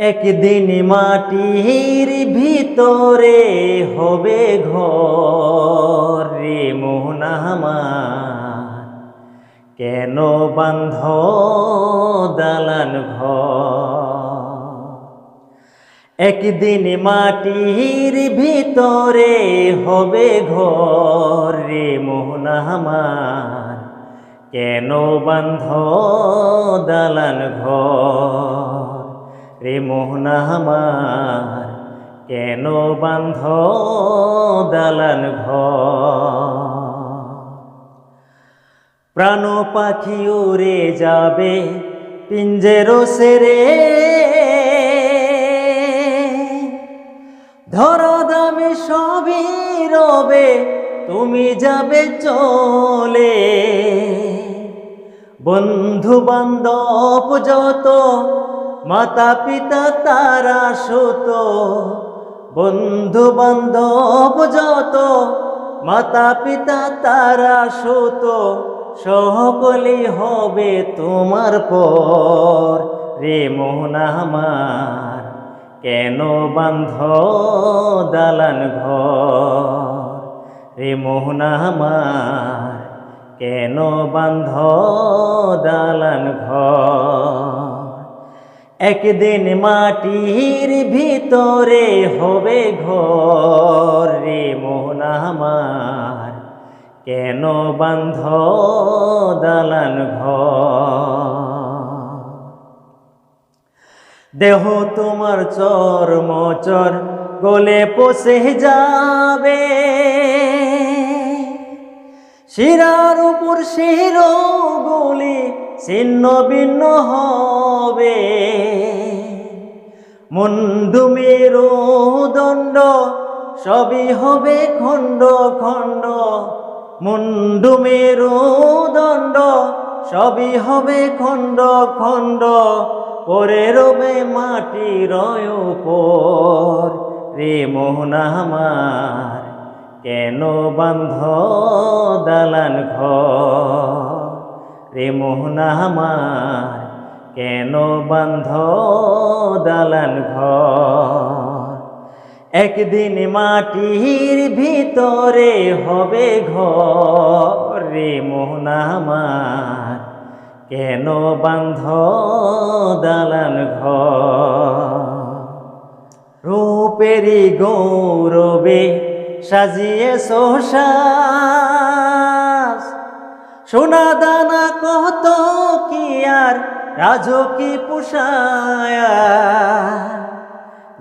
একদিন মাটির ভিতরে হবে ঘর রে মন আমার, কেন বাঁধ দালান ঘর। একদিন মাটির ভিতরে হবে ঘর রে মন আমার, কেন বাঁধ দালান ঘর রে মোহন আমার, কেন বাঁধ দালান ঘর। প্রাণ পাখি উড়ে যাবে পিঞ্জেরো সেরে, ধরা দামে সবই রবে তুমি যাবে চলে। বন্ধু বান্ধব যত মাতা পিতা তারা সুত, বন্ধু বান্ধব যত মাতা পিতা তারা সুত, সকলেই হবে তোমার পর রে মোহন আমার, কেন বাঁধ দালান ঘর রে মোহন আমার, কেন বাঁধ দালান ঘর। একদিন মাটির ভিতরে হবে ঘর রে মোহন আমার, কেন বাঁধ দালান ঘর। দেহ তোমার চর্মচর গলে পচে যাবে, শিরার উপর শিরগুলি ছিন্ন ভিন্ন হবে। মুন্ডু মেরুদণ্ড সবই হবে খণ্ড খণ্ড, মুন্ডু মেরুদণ্ড সবই হবে খণ্ড খণ্ড, পরে রবে মাটির উপর রে মোহন আমার, কেন বাঁধ দালান ঘর রে মোহন আমার, কেন বাঁধ দালান ঘর। একদিন মাটির ভিতরে হবে ঘর রে মোহন আমার, কেন বাঁধ দালান ঘর। রূপেরি গৌরবে সাজিয়ে সোসাস, সোনা দানা কত কি আর রাজকি পুষায়া।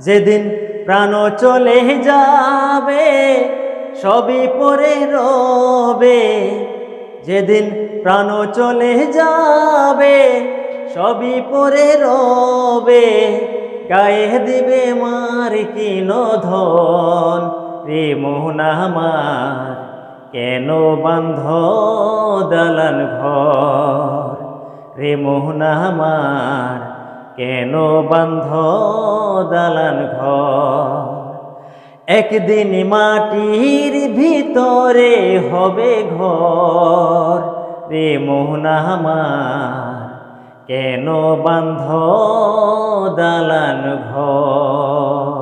যেদিন প্রাণ চলে যাবে সবই পরে রবে, যেদিন প্রাণ চলে যাবে সবই পরে রবে, গায়ে দিবে মার কিন ধন রে মোহন আমার, কেন বাঁধ দালান ঘর রে মোহন আমার, কেন বাঁধ দালান ঘর। একদিন মাটির ভিতরে হবে ঘর রে মোহন আমার, কেন বাঁধ দালান ঘর।